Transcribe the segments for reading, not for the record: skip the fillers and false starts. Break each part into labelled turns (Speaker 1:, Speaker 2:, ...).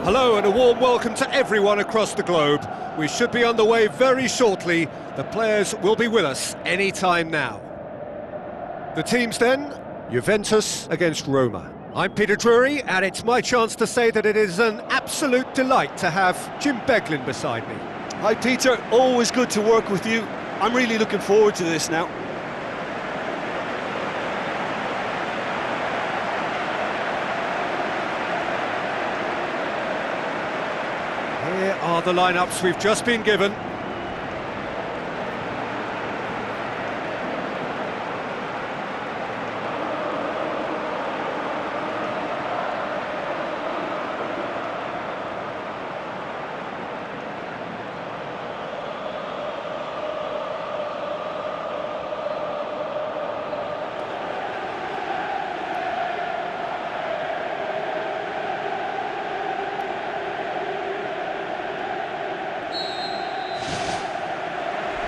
Speaker 1: Hello and a warm welcome to everyone across the globe. We should be on the way very shortly. The players will be with us any time now. The teams then, Juventus against Roma. I'm Peter Drury, and it's my chance to say that it is an absolute delight to have Jim Beglin beside me.
Speaker 2: Hi Peter, always good to work with you. I'm really looking forward to this now.
Speaker 1: Here are the lineups we've just been given.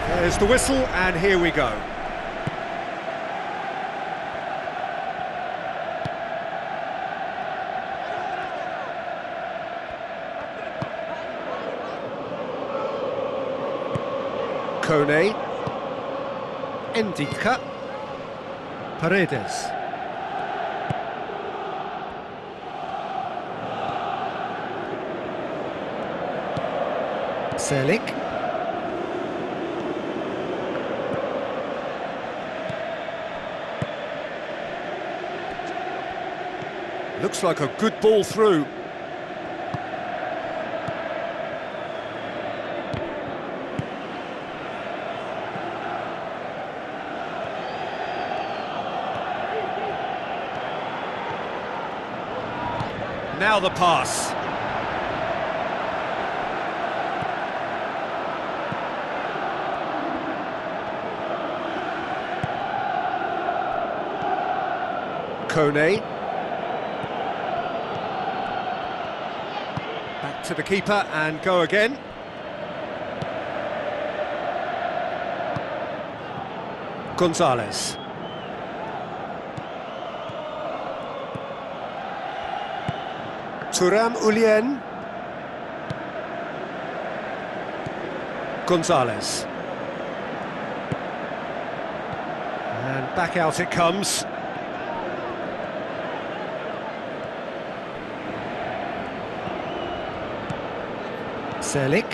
Speaker 1: There's the whistle, and here we go. Kone, Endika, Paredes. Selik. Looks like a good ball through. Now the pass. Kone. Back to the keeper and go again. Gonzalez. Thuram Ulien. Gonzalez. And back out it comes. Selik.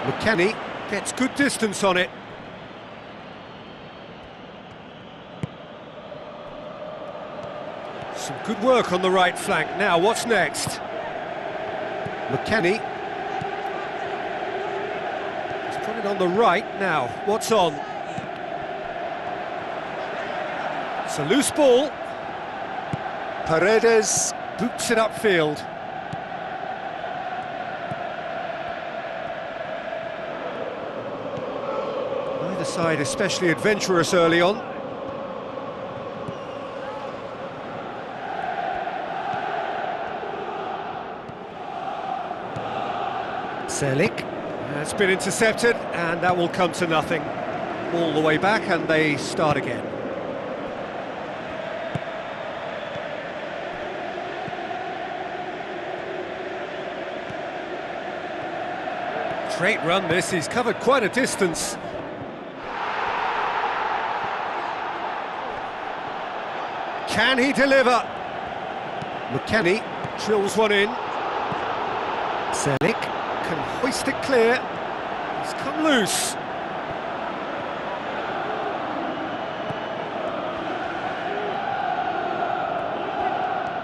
Speaker 1: McKennie gets good distance on it. Some good work on the right flank. Now, what's next? McKennie. He's got it on the right. Now, what's on? It's a loose ball. Paredes boots it upfield. Neither side especially adventurous early on. Selik. It's been intercepted, and that will come to nothing. All the way back, and they start again. Great run this, he's covered quite a distance. Can he deliver? McKennie drills one in. Selik can hoist it clear. He's come loose.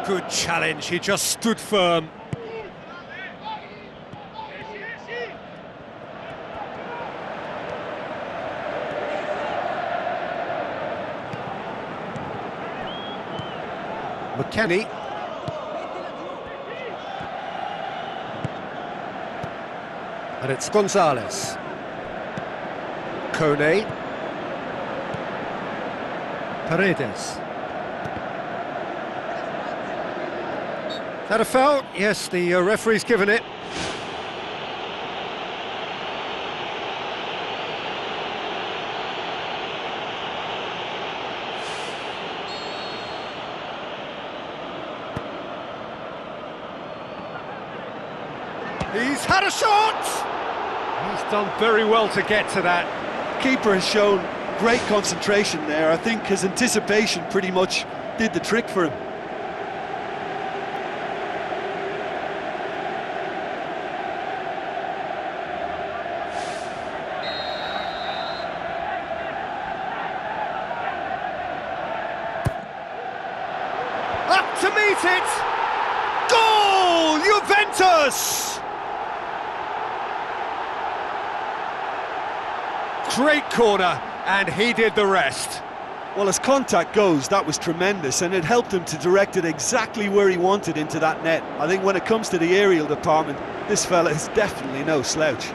Speaker 1: Good challenge, he just stood firm. McKennie. And it's Gonzalez. Kone. Paredes. That a foul? Yes, the referee's given it. He's had a shot! He's done very well to get to that.
Speaker 2: Keeper has shown great concentration there. I think his anticipation pretty much did the trick for him.
Speaker 1: Up to meet it! Goal! Juventus! Great corner, and he did the rest.
Speaker 2: Well, as contact goes, that was tremendous, and it helped him to direct it exactly where he wanted into that net. I think when it comes to the aerial department, this fella is definitely no slouch.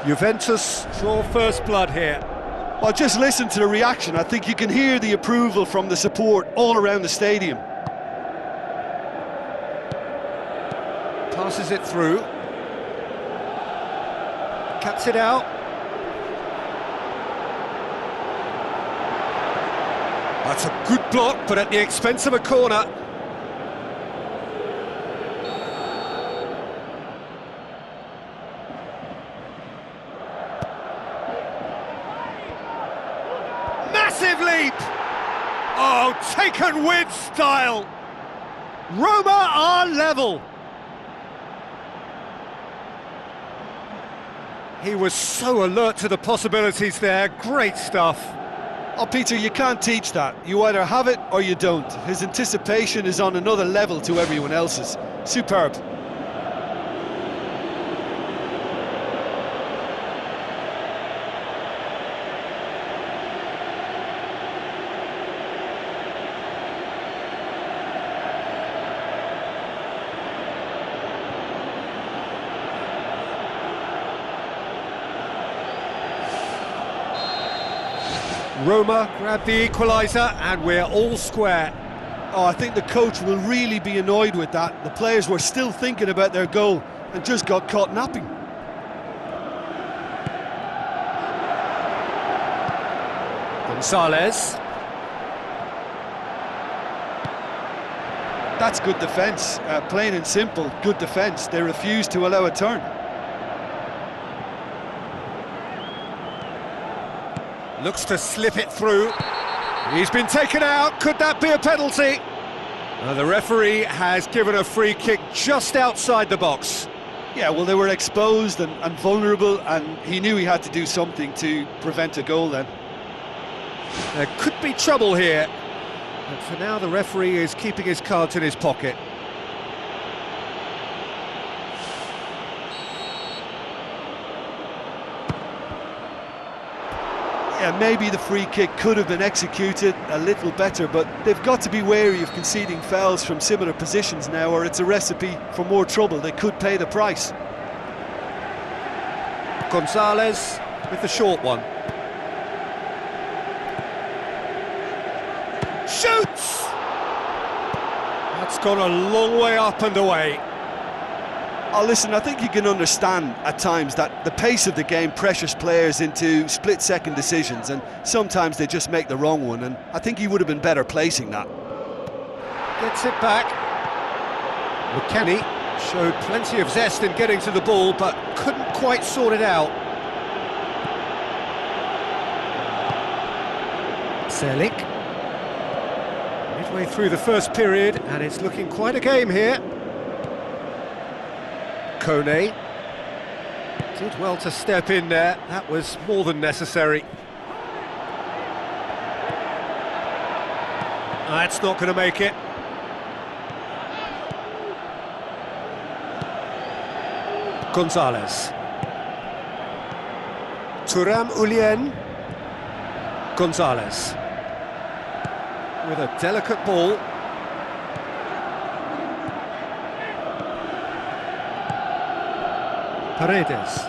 Speaker 1: Juventus draw first blood here.
Speaker 2: Well, just listen to the reaction. I think you can hear the approval from the support all around the stadium.
Speaker 1: Passes it through. Cuts it out. That's a good block, but at the expense of a corner. Massive leap! Oh, taken with style! Roma are level! He was so alert to the possibilities there, great stuff.
Speaker 2: Oh, Peter, you can't teach that. You either have it or you don't. His anticipation is on another level to everyone else's. Superb.
Speaker 1: Roma grab the equaliser and we're all square.
Speaker 2: Oh, I think the coach will really be annoyed with that. The players were still thinking about their goal and just got caught napping.
Speaker 1: Gonzalez.
Speaker 2: That's good defence, plain and simple, good defence. They refused to allow a turn.
Speaker 1: Looks to slip it through. He's been taken out. Could that be a penalty? The referee has given a free kick just outside the box.
Speaker 2: Yeah, well, they were exposed and vulnerable, and he knew he had to do something to prevent a goal then.
Speaker 1: There could be trouble here. But for now, the referee is keeping his cards in his pocket.
Speaker 2: Yeah, maybe the free kick could have been executed a little better, but they've got to be wary of conceding fouls from similar positions now, or it's a recipe for more trouble. They could pay the price.
Speaker 1: Gonzalez with the short one. Shoots! That's gone a long way up and away.
Speaker 2: Oh, listen, I think you can understand at times that the pace of the game pressures players into split-second decisions, and sometimes they just make the wrong one, and I think he would have been better placing that.
Speaker 1: Gets it back. McKennie showed plenty of zest in getting to the ball, but couldn't quite sort it out. Selik. Midway through the first period, and it's looking quite a game here. Kone did well to step in there. That was more than necessary. That's not going to make it. Gonzalez. Thuram Ulien. Gonzalez. With a delicate ball. Paredes.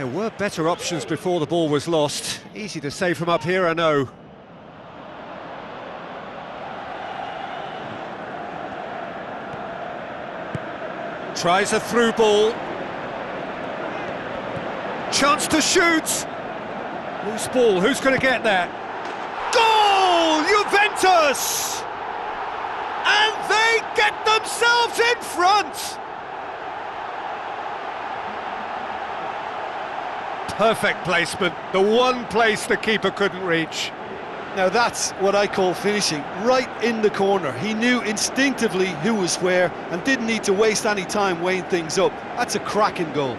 Speaker 1: There were better options before the ball was lost. Easy to say from up here, I know. Tries a through ball. Chance to shoot. Loose ball, who's going to get there? Goal! Juventus! And they get themselves in front! Perfect placement, the one place the keeper couldn't reach.
Speaker 2: Now that's what I call finishing, right in the corner. He knew instinctively who was where and didn't need to waste any time weighing things up. That's a cracking goal.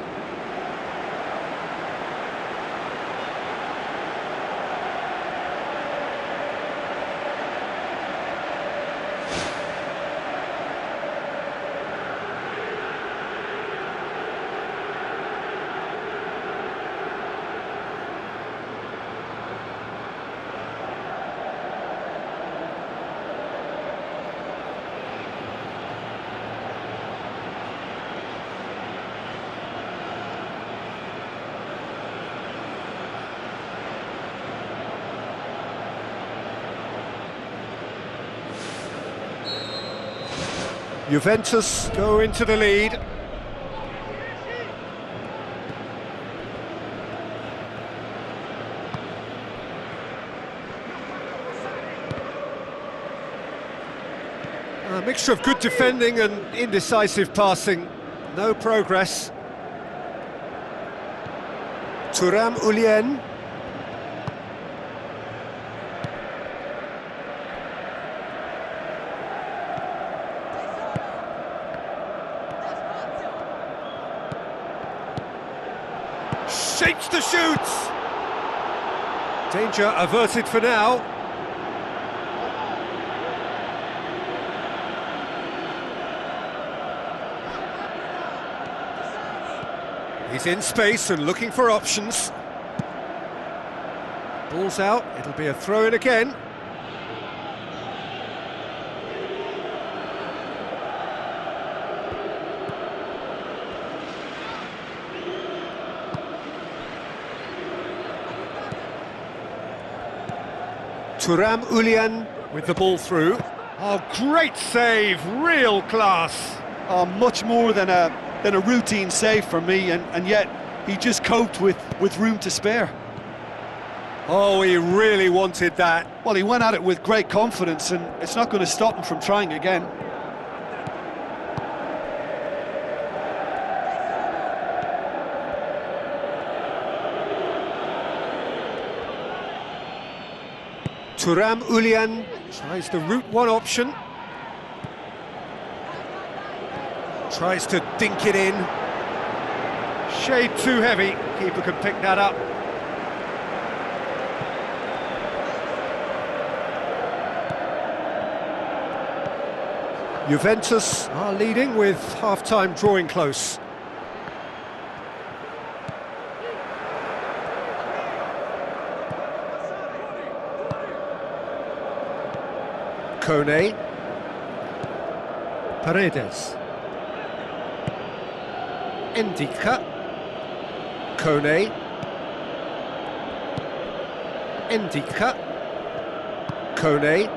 Speaker 1: Juventus go into the lead. A mixture of good defending and indecisive passing. No progress. Thuram Ulien. Shapes to shoot! Danger averted for now. He's in space and looking for options. Ball's out, it'll be a throw-in again. Thuram Ulien with the ball through. Oh, great save, real class.
Speaker 2: Oh, much more than a routine save for me, and yet he just coped with room to spare.
Speaker 1: Oh, he really wanted that.
Speaker 2: Well, he went at it with great confidence, and it's not going to stop him from trying again.
Speaker 1: Thuram Ulien tries the route one option. Tries to dink it in. Shade too heavy. Keeper can pick that up. Juventus are leading with half-time drawing close. Kone, Paredes, Ndika, Kone, Ndika, Kone.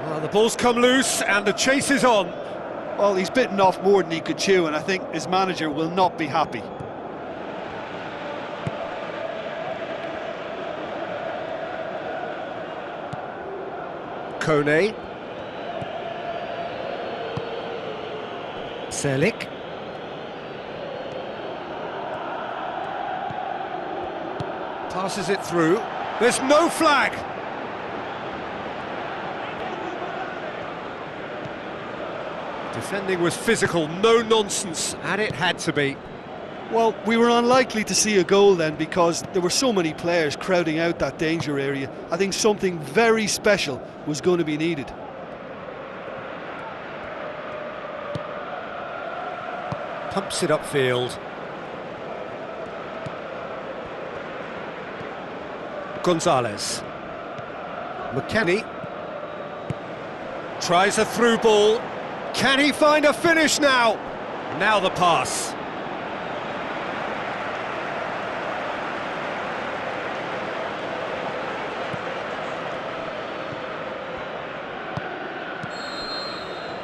Speaker 1: Well, the ball's come loose and the chase is on.
Speaker 2: Well, he's bitten off more than he could chew, and I think his manager will not be happy.
Speaker 1: Kone, Selik, passes it through. There's no flag. Defending was physical, no nonsense, and it had to be.
Speaker 2: Well, we were unlikely to see a goal then because there were so many players crowding out that danger area. I think something very special was going to be needed.
Speaker 1: Pumps it upfield. Gonzalez. McKennie. Tries a through ball. Can he find a finish now? Now the pass.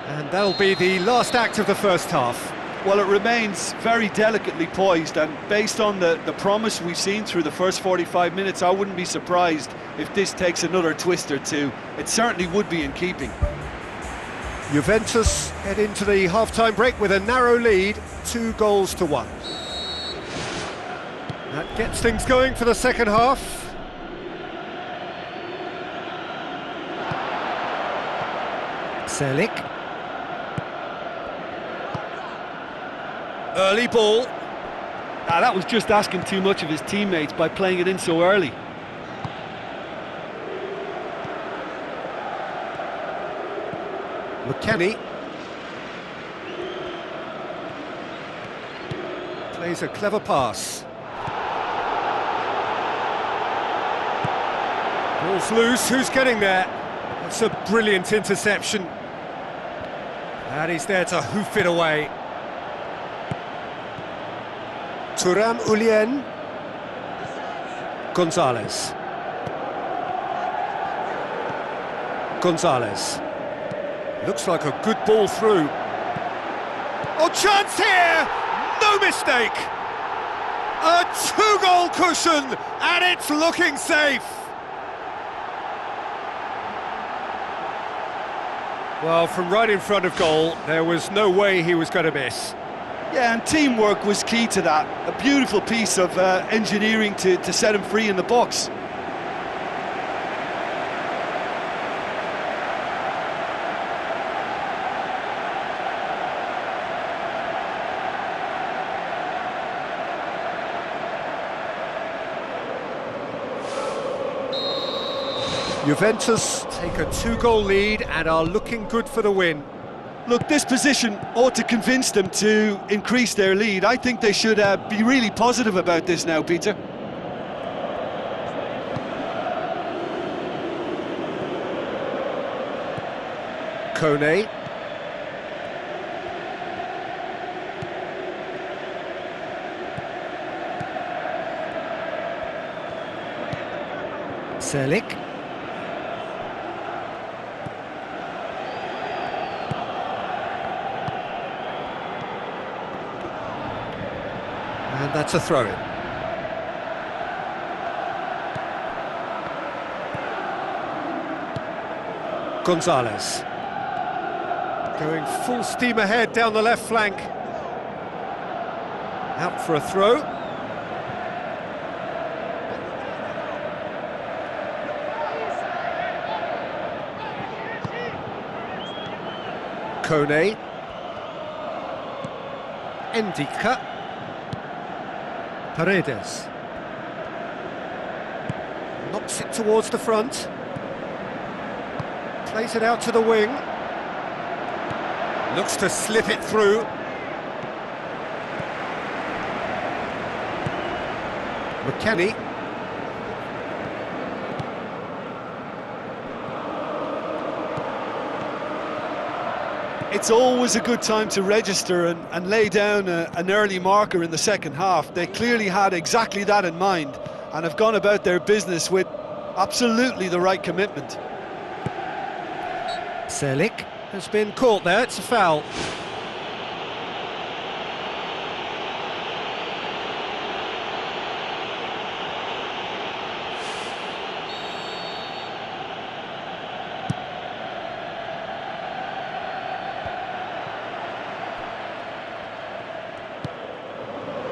Speaker 1: And that'll be the last act of the first half.
Speaker 2: Well, it remains very delicately poised, and based on the promise we've seen through the first 45 minutes, I wouldn't be surprised if this takes another twist or two. It certainly would be in keeping.
Speaker 1: Juventus head into the half-time break with a narrow lead, 2-1. That gets things going for the second half. Selik. Early ball.
Speaker 2: That was just asking too much of his teammates by playing it in so early.
Speaker 1: McKennie. Plays a clever pass. Ball's loose, who's getting there? That's a brilliant interception. And he's there to hoof it away. Thuram Ulien. Gonzalez. Gonzalez. Looks like a good ball through. Oh, chance here! No mistake! A two-goal cushion, and it's looking safe! Well, from right in front of goal, there was no way he was going to miss.
Speaker 2: Yeah, and teamwork was key to that. A beautiful piece of engineering to set him free in the box.
Speaker 1: Juventus take a 2-goal lead and are looking good for the win.
Speaker 2: Look, this position ought to convince them to increase their lead. I think they should be really positive about this now, Peter.
Speaker 1: Kone. Selik. And that's a throw-in. Gonzalez. Going full steam ahead down the left flank. Out for a throw. Kone. Endika. Paredes. Knocks it towards the front. Plays it out to the wing. Looks to slip it through. McKennie.
Speaker 2: It's always a good time to register and lay down an early marker in the second half. They clearly had exactly that in mind and have gone about their business with absolutely the right commitment.
Speaker 1: Selik has been caught there, it's a foul.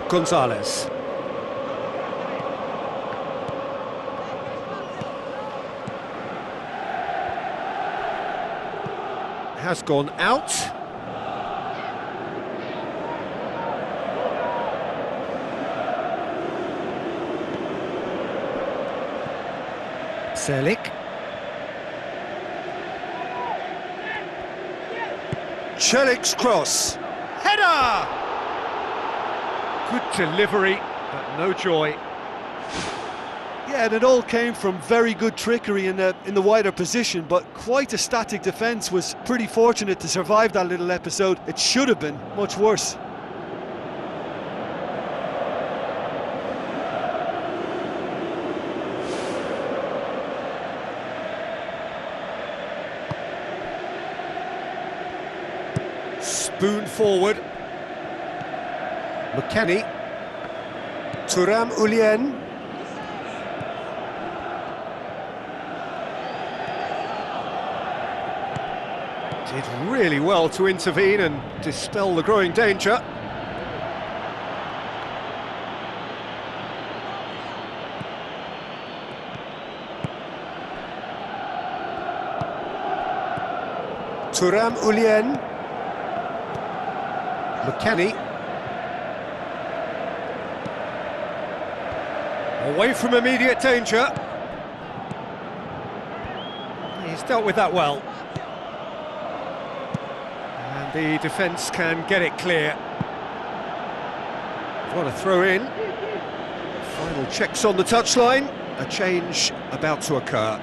Speaker 1: Gonzalez. Has gone out. Selik. Celik's cross. Header! Good delivery, but no joy.
Speaker 2: Yeah, and it all came from very good trickery in the wider position, but quite a static defence. Was pretty fortunate to survive that little episode. It should have been much worse.
Speaker 1: Spoon forward. McKennie. Thuram Ulien. Did really well to intervene and dispel the growing danger. Thuram Ulien. McKennie. Away from immediate danger. He's dealt with that well. And the defence can get it clear. What a throw in. Final checks on the touchline. A change about to occur.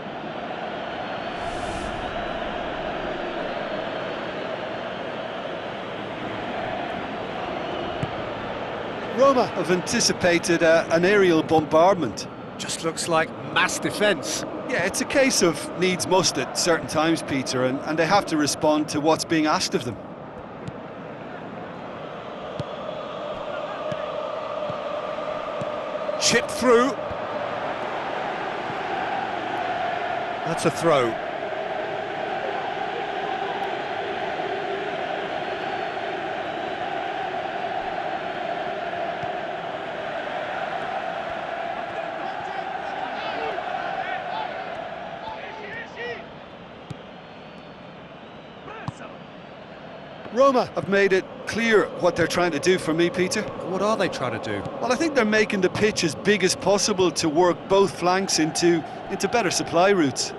Speaker 2: Roma have anticipated an aerial bombardment.
Speaker 1: Just looks like mass defence.
Speaker 2: Yeah, it's a case of needs must at certain times, Peter, and they have to respond to what's being asked of them.
Speaker 1: Chip through. That's a throw.
Speaker 2: Roma have made it clear what they're trying to do for me, Peter.
Speaker 1: What are they trying to do?
Speaker 2: Well, I think they're making the pitch as big as possible to work both flanks into better supply routes.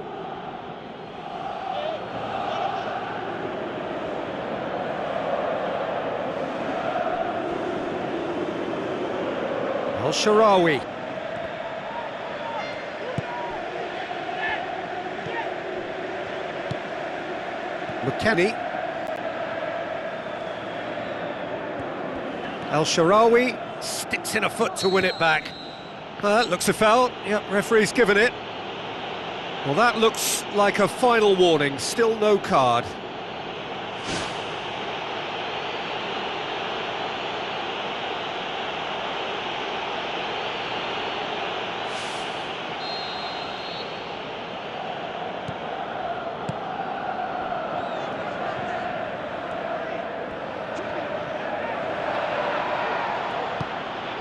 Speaker 1: Al-Sharawi. McKennie. Al-Sharawi sticks in a foot to win it back. That looks a foul. Yep, referee's given it. Well, that looks like a final warning. Still no card.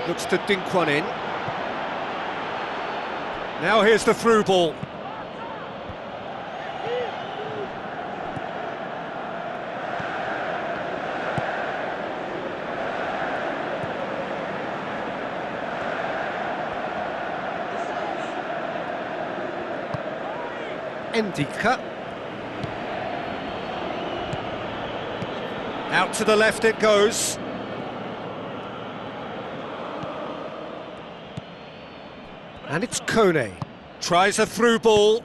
Speaker 1: Looks to dink one in. Now here's the through ball. Ndika. Out to the left it goes. And it's Kone. Tries a through ball.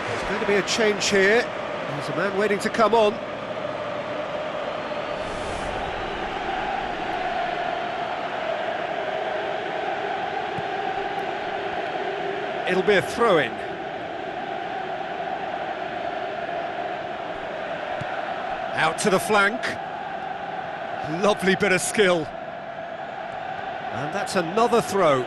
Speaker 1: There's going to be a change here. There's a man waiting to come on. It'll be a throw-in. Out to the flank. Lovely bit of skill. And that's another throw.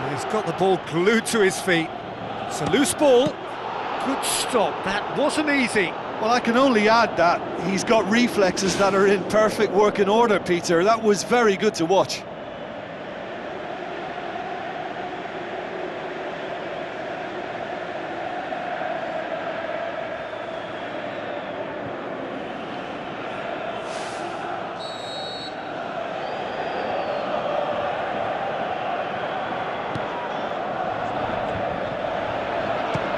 Speaker 1: He's got the ball glued to his feet. It's a loose ball. Good stop. That wasn't easy.
Speaker 2: Well, I can only add that he's got reflexes that are in perfect working order, Peter. That was very good to watch.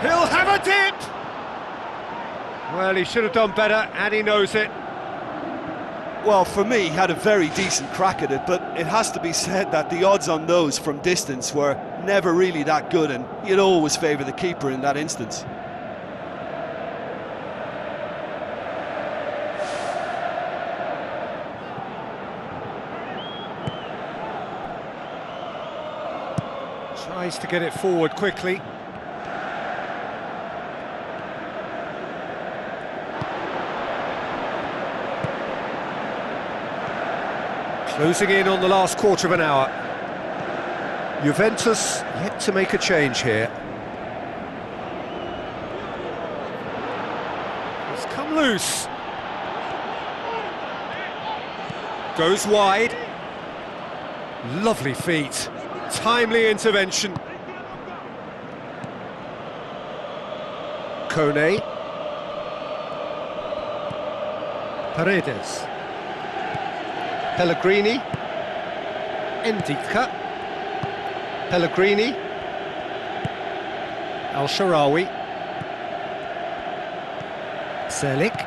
Speaker 1: He'll have a dip! Well, he should have done better, and he knows it.
Speaker 2: Well, for me, he had a very decent crack at it, but it has to be said that the odds on those from distance were never really that good, and you'd always favour the keeper in that instance.
Speaker 1: Tries to get it forward quickly. Closing in on the last quarter of an hour. Juventus yet to make a change here. It's come loose. Goes wide. Lovely feet. Timely intervention. Kone. Paredes. Pellegrini. Ndika. Pellegrini. El-Shaarawy. Selic.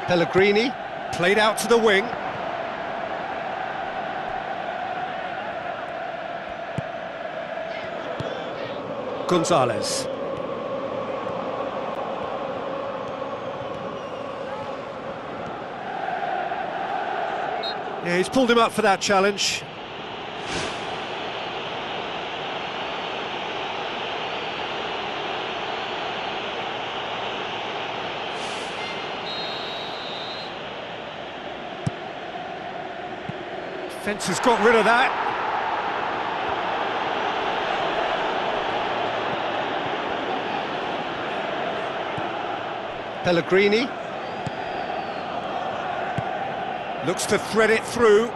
Speaker 1: Pellegrini. Played out to the wing. Gonzalez. Yeah, he's pulled him up for that challenge. Defence has got rid of that. Pellegrini looks to thread it through.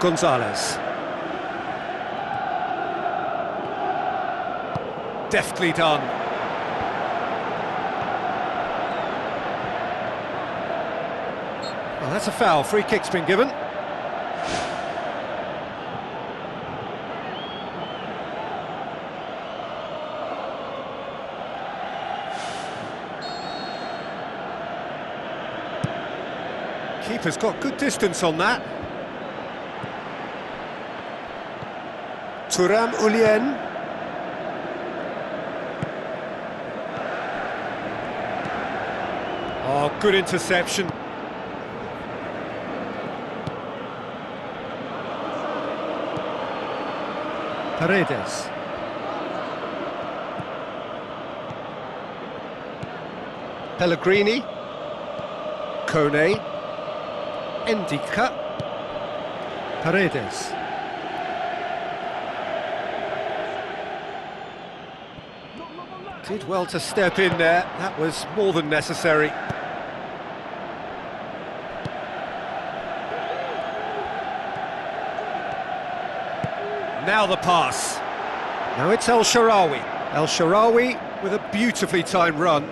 Speaker 1: Gonzalez. Deftly done. Well, that's a foul. Free kick's been given. Keeper's got good distance on that. Thuram Ulien. Oh, good interception. Paredes. Pellegrini. Kone. Ndika. Paredes. Did well to step in there. That was more than necessary. Now the pass. Now it's El-Shaarawy. El-Shaarawy with a beautifully timed run.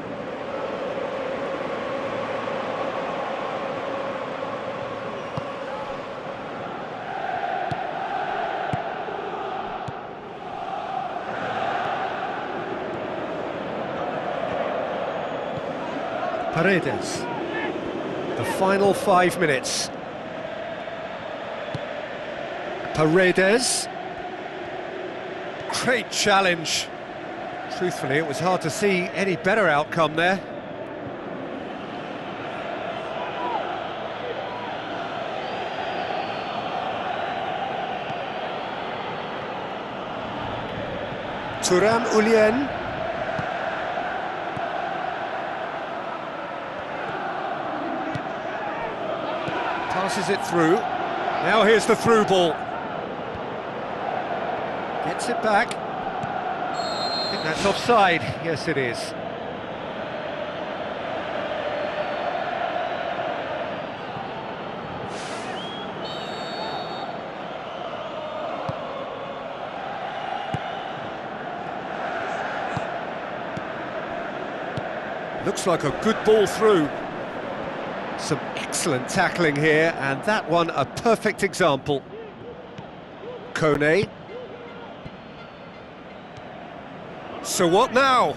Speaker 1: Paredes. The final 5 minutes. Paredes. Great challenge. Truthfully, it was hard to see any better outcome there. Thuram Ulien. Passes it through. Now here's the through ball. Gets it back. I think that's offside. Yes, it is. Looks like a good ball through. Some excellent tackling here, and that one a perfect example. Kone. So what now?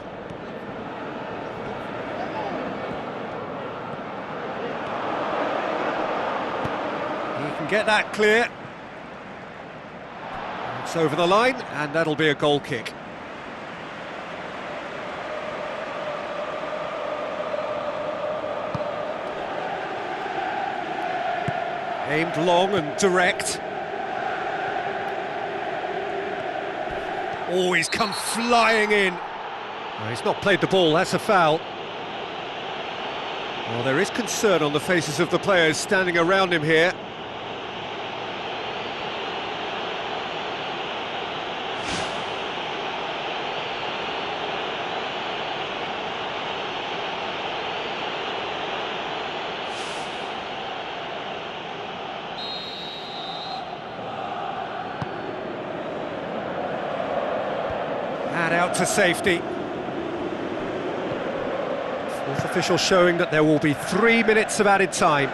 Speaker 1: He can get that clear. It's over the line, and that'll be a goal kick. Aimed long and direct. Oh, he's come flying in. Oh, he's not played the ball, that's a foul. Well, there is concern on the faces of the players standing around him here. And out to safety. Fourth official showing that there will be 3 minutes of added time.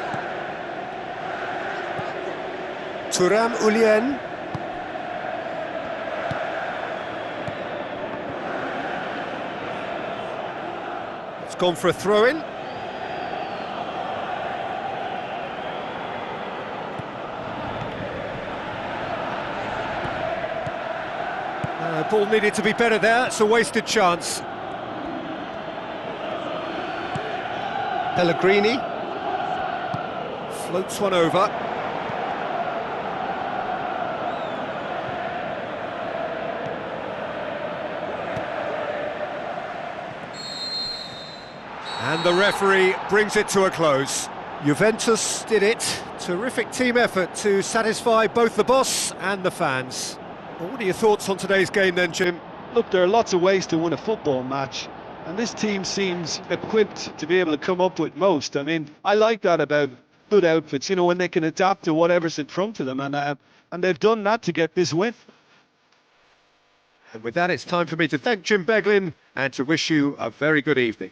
Speaker 1: Thuram Ulien. It's gone for a throw-in. Ball needed to be better there, it's a wasted chance. Pellegrini floats one over. And the referee brings it to a close. Juventus did it. Terrific team effort to satisfy both the boss and the fans. Well, what are your thoughts on today's game then, Jim?
Speaker 2: Look, there are lots of ways to win a football match, and this team seems equipped to be able to come up with most. I mean, I like that about good outfits, you know, when they can adapt to whatever's in front of them, and they've done that to get this win.
Speaker 1: And with that, it's time for me to thank Jim Beglin and to wish you a very good evening.